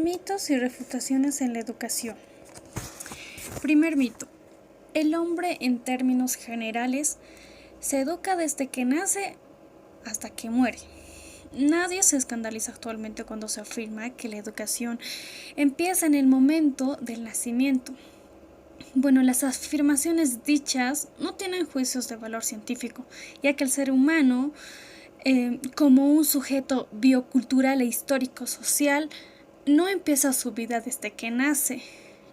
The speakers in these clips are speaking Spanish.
Mitos y refutaciones en la educación. Primer mito. El hombre, en términos generales, se educa desde que nace hasta que muere. Nadie se escandaliza actualmente cuando se afirma que la educación empieza en el momento del nacimiento. Bueno, las afirmaciones dichas no tienen juicios de valor científico, ya que el ser humano, como un sujeto biocultural e histórico-social, no empieza su vida desde que nace,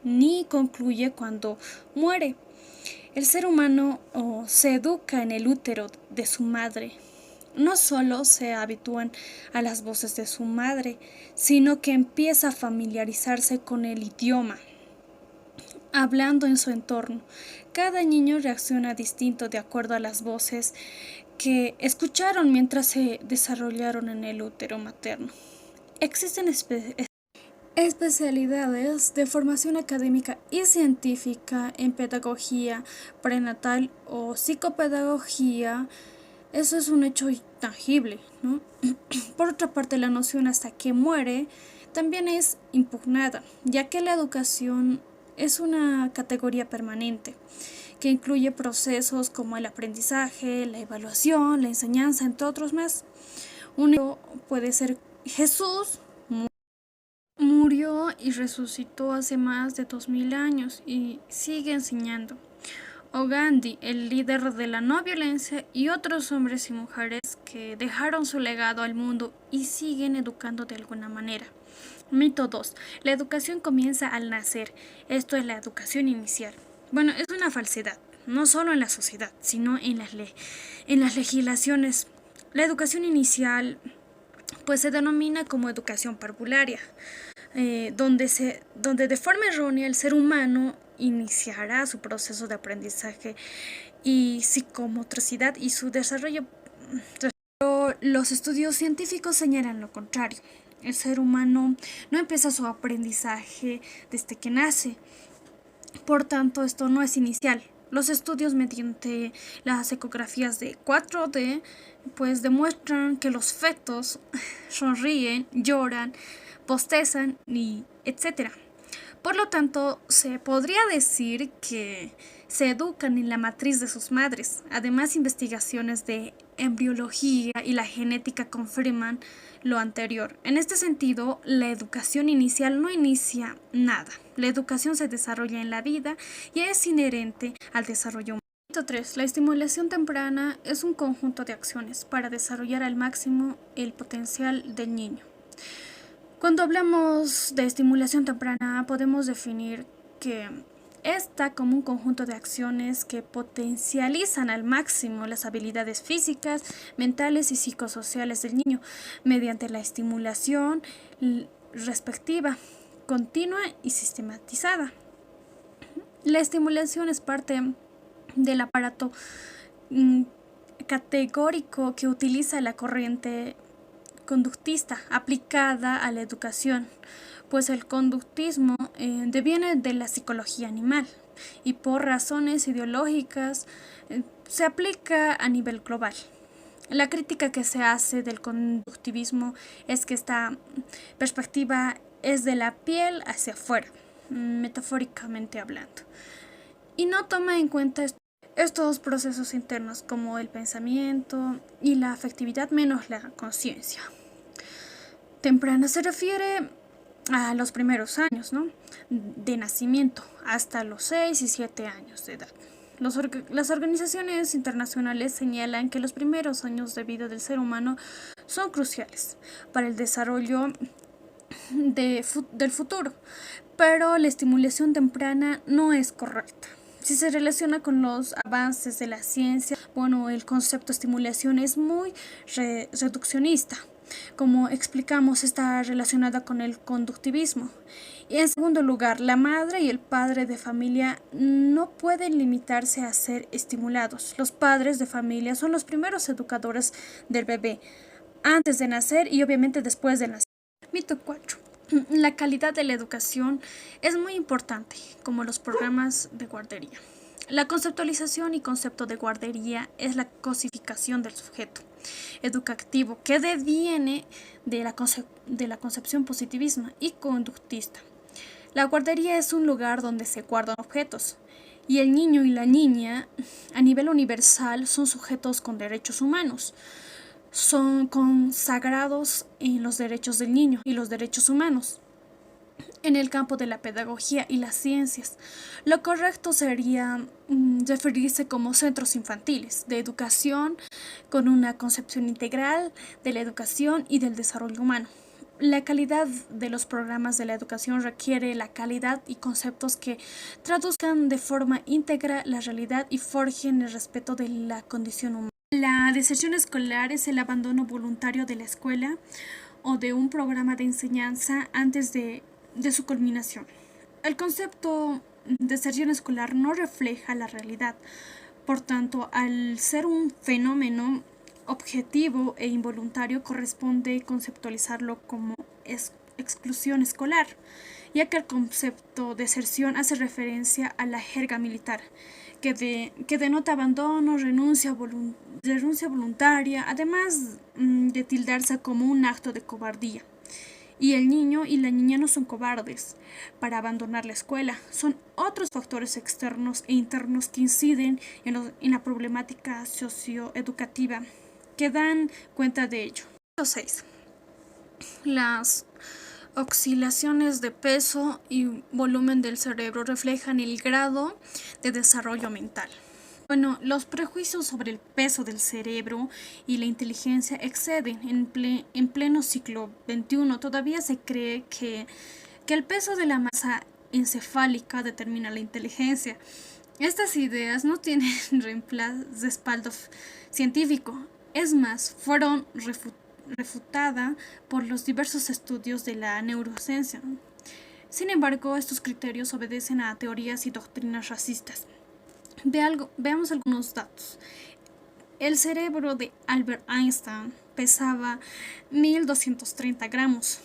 ni concluye cuando muere. El ser humano se educa en el útero de su madre. No solo se habitúan a las voces de su madre, sino que empieza a familiarizarse con el idioma, hablando en su entorno. Cada niño reacciona distinto de acuerdo a las voces que escucharon mientras se desarrollaron en el útero materno. Existen especialidades de formación académica y científica en pedagogía prenatal o psicopedagogía. Eso es un hecho intangible, ¿no? Por otra parte, la noción hasta que muere también es impugnada, ya que la educación es una categoría permanente que incluye procesos como el aprendizaje, la evaluación, la enseñanza, entre otros más. Un ejemplo puede ser Jesús. Murió y resucitó hace más de 2000 años y sigue enseñando. O Gandhi, el líder de la no violencia, y otros hombres y mujeres que dejaron su legado al mundo y siguen educando de alguna manera. Mito 2. La educación comienza al nacer. Esto es la educación inicial. Bueno, es una falsedad, no solo en la sociedad, sino en las legislaciones. La educación inicial pues se denomina como educación parvularia, donde de forma errónea el ser humano iniciará su proceso de aprendizaje y psicomotricidad y su desarrollo. Pero los estudios científicos señalan lo contrario. El ser humano no empieza su aprendizaje desde que nace. Por tanto, esto no es inicial. Los estudios mediante las ecografías de 4D pues demuestran que los fetos sonríen, lloran, bostezan y etc. Por lo tanto, se podría decir que se educan en la matriz de sus madres. Además, investigaciones de embriología y la genética confirman lo anterior. En este sentido, la educación inicial no inicia nada. La educación se desarrolla en la vida y es inherente al desarrollo humano. Mito 3. La estimulación temprana es un conjunto de acciones para desarrollar al máximo el potencial del niño. Cuando hablamos de estimulación temprana, podemos definir que esta como un conjunto de acciones que potencializan al máximo las habilidades físicas, mentales y psicosociales del niño mediante la estimulación respectiva, continua y sistematizada. La estimulación es parte del aparato categórico que utiliza la corriente conductista aplicada a la educación, pues el conductismo deviene de la psicología animal y por razones ideológicas se aplica a nivel global. La crítica que se hace del conductivismo es que esta perspectiva es de la piel hacia afuera, metafóricamente hablando, y no toma en cuenta estos procesos internos como el pensamiento y la afectividad menos la conciencia. Temprana se refiere a los primeros años, ¿no?, de nacimiento hasta los 6 y 7 años de edad. Las organizaciones internacionales señalan que los primeros años de vida del ser humano son cruciales para el desarrollo del futuro, pero la estimulación temprana no es correcta. Si se relaciona con los avances de la ciencia, bueno, el concepto de estimulación es muy reduccionista. Como explicamos, está relacionada con el conductivismo. Y en segundo lugar, la madre y el padre de familia no pueden limitarse a ser estimulados. Los padres de familia son los primeros educadores del bebé, antes de nacer y obviamente después de nacer. Mito 4. La calidad de la educación es muy importante, como los programas de guardería. La conceptualización y concepto de guardería es la cosificación del sujeto. educativo que deviene de la concepción positivista y conductista. La guardería es un lugar donde se guardan objetos, y el niño y la niña, a nivel universal, son sujetos con derechos humanos. Son consagrados en los derechos del niño y los derechos humanos. En el campo de la pedagogía y las ciencias, lo correcto sería referirse como centros infantiles de educación con una concepción integral de la educación y del desarrollo humano. La calidad de los programas de la educación requiere la calidad y conceptos que traduzcan de forma íntegra la realidad y forjen el respeto de la condición humana. La deserción escolar es el abandono voluntario de la escuela o de un programa de enseñanza antes de su culminación. El concepto de deserción escolar no refleja la realidad. Por tanto, al ser un fenómeno objetivo e involuntario, corresponde conceptualizarlo como exclusión escolar, ya que el concepto de deserción hace referencia a la jerga militar, que denota abandono, renuncia voluntaria, además de tildarse como un acto de cobardía. Y el niño y la niña no son cobardes para abandonar la escuela, son otros factores externos e internos que inciden en la problemática socioeducativa que dan cuenta de ello. 6. Las oscilaciones de peso y volumen del cerebro reflejan el grado de desarrollo mental. Bueno, los prejuicios sobre el peso del cerebro y la inteligencia exceden. En pleno siglo XXI todavía se cree que el peso de la masa encefálica determina la inteligencia. Estas ideas no tienen respaldo científico. Es más, fueron refutadas por los diversos estudios de la neurociencia. Sin embargo, estos criterios obedecen a teorías y doctrinas racistas. Veamos algunos datos. El cerebro de Albert Einstein pesaba 1.230 gramos,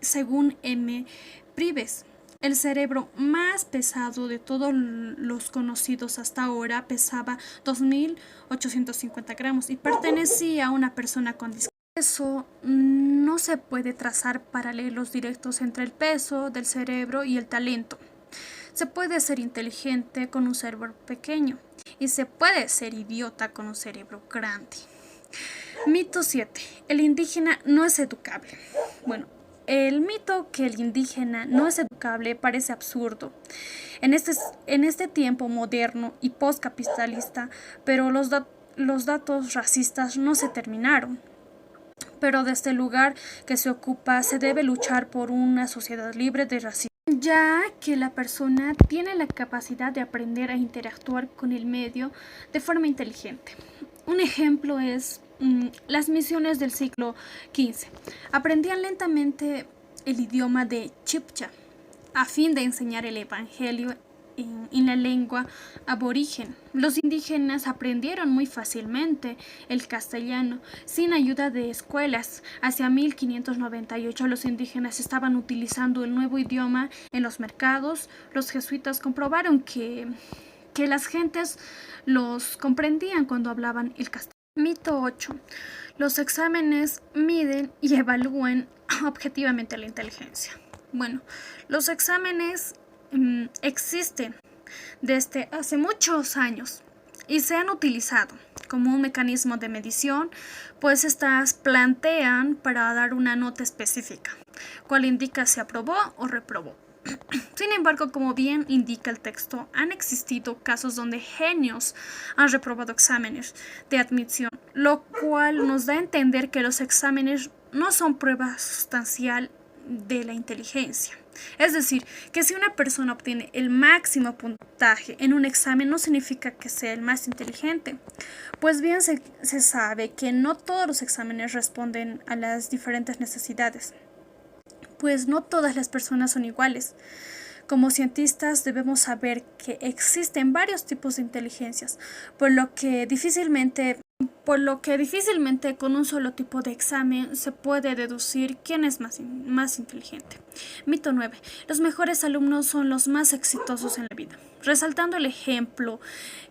según M. Priebes. El cerebro más pesado de todos los conocidos hasta ahora pesaba 2.850 gramos y pertenecía a una persona con discapacidad. Por eso no se puede trazar paralelos directos entre el peso del cerebro y el talento. Se puede ser inteligente con un cerebro pequeño y se puede ser idiota con un cerebro grande. Mito 7. El indígena no es educable. Bueno, el mito que el indígena no es educable parece absurdo en este tiempo moderno y postcapitalista, pero los datos racistas no se terminaron. Pero desde el lugar que se ocupa se debe luchar por una sociedad libre de racismo, ya que la persona tiene la capacidad de aprender a interactuar con el medio de forma inteligente. Un ejemplo es las misiones del siglo XV. Aprendían lentamente el idioma de Chibcha a fin de enseñar el evangelio en la lengua aborigen. Los indígenas aprendieron muy fácilmente el castellano sin ayuda de escuelas. Hacia 1598 los indígenas estaban utilizando el nuevo idioma en los mercados. Los jesuitas comprobaron que las gentes los comprendían cuando hablaban el castellano. Mito 8. Los exámenes miden y evalúan objetivamente la inteligencia. Bueno, los exámenes existen desde hace muchos años y se han utilizado como un mecanismo de medición, pues estas plantean para dar una nota específica, cual indica si aprobó o reprobó. Sin embargo, como bien indica el texto, han existido casos donde genios han reprobado exámenes de admisión, lo cual nos da a entender que los exámenes no son prueba sustancial de la inteligencia. Es decir, que si una persona obtiene el máximo puntaje en un examen no significa que sea el más inteligente. Pues bien se sabe que no todos los exámenes responden a las diferentes necesidades, pues no todas las personas son iguales. Como cientistas debemos saber que existen varios tipos de inteligencias, por lo que difícilmente por lo que difícilmente con un solo tipo de examen se puede deducir quién es más inteligente. Mito 9. Los mejores alumnos son los más exitosos en la vida. Resaltando el ejemplo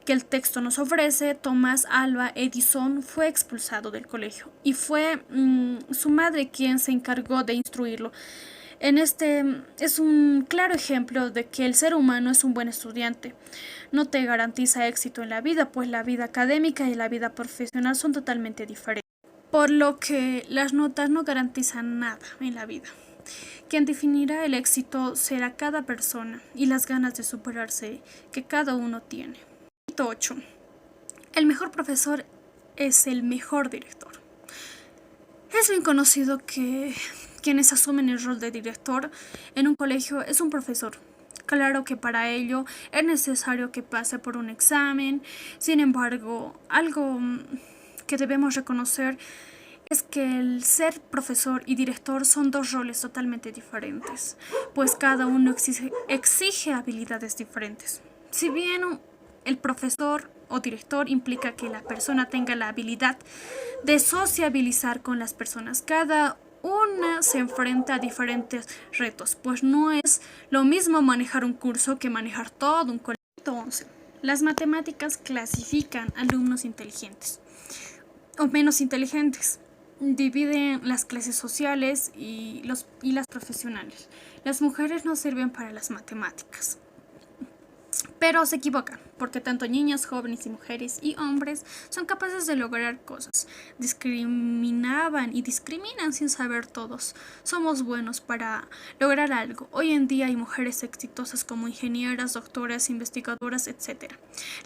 que el texto nos ofrece, Tomás Alva Edison fue expulsado del colegio y fue su madre quien se encargó de instruirlo. Este es un claro ejemplo de que el ser humano es un buen estudiante. No te garantiza éxito en la vida, pues la vida académica y la vida profesional son totalmente diferentes. Por lo que las notas no garantizan nada en la vida. Quien definirá el éxito será cada persona y las ganas de superarse que cada uno tiene. Mito 8. El mejor profesor es el mejor director. Es bien conocido que quienes asumen el rol de director en un colegio es un profesor. Claro que para ello es necesario que pase por un examen. Sin embargo, algo que debemos reconocer es que el ser profesor y director son dos roles totalmente diferentes, pues cada uno exige habilidades diferentes. Si bien el profesor o director implica que la persona tenga la habilidad de sociabilizar con las personas, cada una se enfrenta a diferentes retos, pues no es lo mismo manejar un curso que manejar todo un colegio. 11. Las matemáticas clasifican alumnos inteligentes o menos inteligentes. Dividen las clases sociales y las profesionales. Las mujeres no sirven para las matemáticas. Pero se equivocan, porque tanto niños, jóvenes y mujeres y hombres son capaces de lograr cosas. Discriminaban y discriminan sin saber todos. Somos buenos para lograr algo. Hoy en día hay mujeres exitosas como ingenieras, doctoras, investigadoras, etc.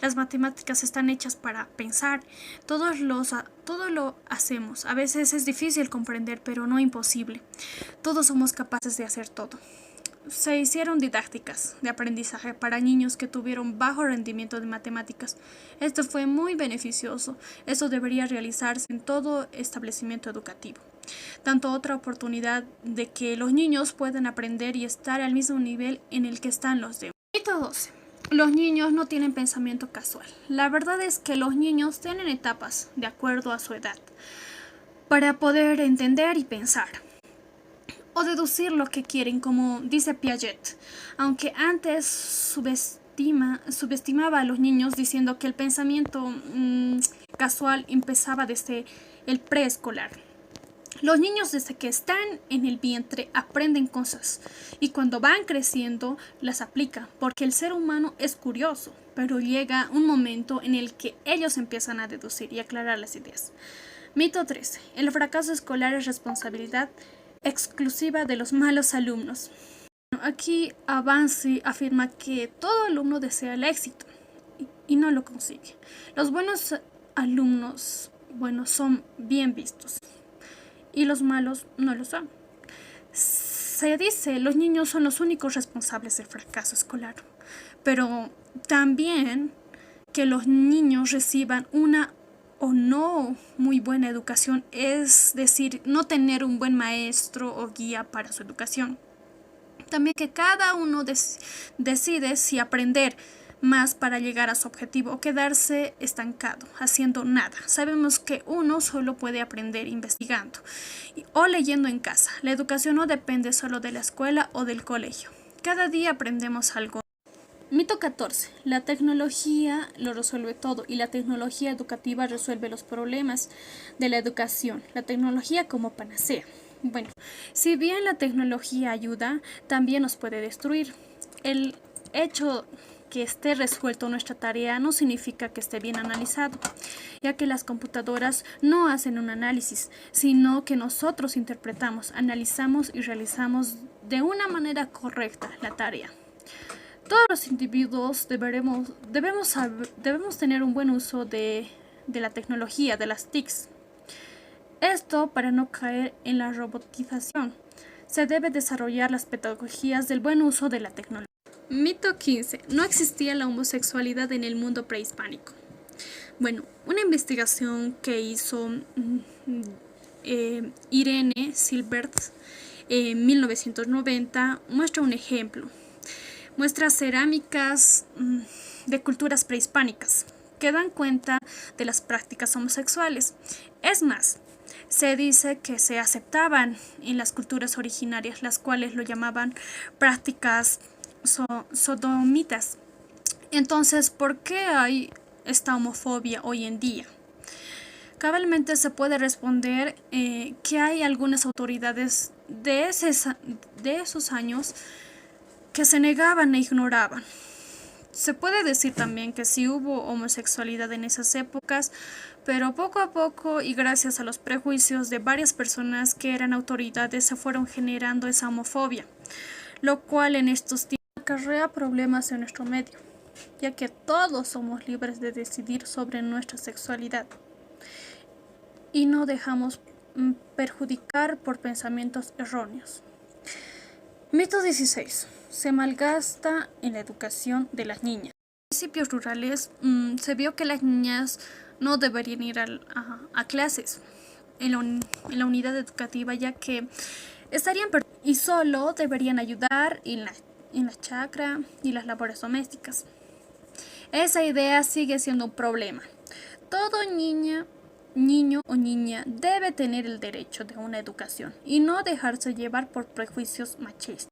Las matemáticas están hechas para pensar. Todo lo hacemos. A veces es difícil comprender, pero no imposible. Todos somos capaces de hacer todo. Se hicieron didácticas de aprendizaje para niños que tuvieron bajo rendimiento de matemáticas. Esto fue muy beneficioso. Eso debería realizarse en todo establecimiento educativo. Tanto otra oportunidad de que los niños puedan aprender y estar al mismo nivel en el que están los demás. Mito 12. Los niños no tienen pensamiento casual. La verdad es que los niños tienen etapas de acuerdo a su edad para poder entender y pensar o deducir lo que quieren, como dice Piaget, aunque antes subestimaba a los niños diciendo que el pensamiento casual empezaba desde el preescolar. Los niños desde que están en el vientre aprenden cosas y cuando van creciendo las aplican, porque el ser humano es curioso, pero llega un momento en el que ellos empiezan a deducir y aclarar las ideas. Mito 13. El fracaso escolar es responsabilidad exclusiva de los malos alumnos. Aquí Avanzi afirma que todo alumno desea el éxito y no lo consigue. Los buenos alumnos son bien vistos y los malos no lo son. Se dice los niños son los únicos responsables del fracaso escolar, pero también que los niños reciban una o no muy buena educación, es decir, no tener un buen maestro o guía para su educación. También que cada uno decide si aprender más para llegar a su objetivo o quedarse estancado, haciendo nada. Sabemos que uno solo puede aprender investigando o leyendo en casa. La educación no depende solo de la escuela o del colegio. Cada día aprendemos algo. Mito 14. La tecnología lo resuelve todo y la tecnología educativa resuelve los problemas de la educación. La tecnología como panacea. Bueno, si bien la tecnología ayuda, también nos puede destruir. El hecho que esté resuelto nuestra tarea no significa que esté bien analizado, ya que las computadoras no hacen un análisis, sino que nosotros interpretamos, analizamos y realizamos de una manera correcta la tarea. Todos los individuos debemos tener un buen uso de la tecnología, de las TICs. Esto para no caer en la robotización. Se debe desarrollar las pedagogías del buen uso de la tecnología. Mito 15. No existía la homosexualidad en el mundo prehispánico. Bueno, una investigación que hizo Irene Silbert en 1990 muestra un ejemplo. Muestra cerámicas de culturas prehispánicas que dan cuenta de las prácticas homosexuales. Es más, se dice que se aceptaban en las culturas originarias, las cuales lo llamaban prácticas sodomitas. Entonces, ¿por qué hay esta homofobia hoy en día? Cabalmente se puede responder que hay algunas autoridades de esos años que se negaban e ignoraban. Se puede decir también que sí hubo homosexualidad en esas épocas, pero poco a poco y gracias a los prejuicios de varias personas que eran autoridades se fueron generando esa homofobia, lo cual en estos tiempos acarrea problemas en nuestro medio, ya que todos somos libres de decidir sobre nuestra sexualidad y no dejamos perjudicar por pensamientos erróneos. Mito 16. Se malgasta en la educación de las niñas. En municipios rurales se vio que las niñas no deberían ir a clases en la unidad educativa, ya que estarían perdidas y solo deberían ayudar en la chacra y las labores domésticas. Esa idea sigue siendo un problema. Todo niño o niña debe tener el derecho de una educación y no dejarse llevar por prejuicios machistas.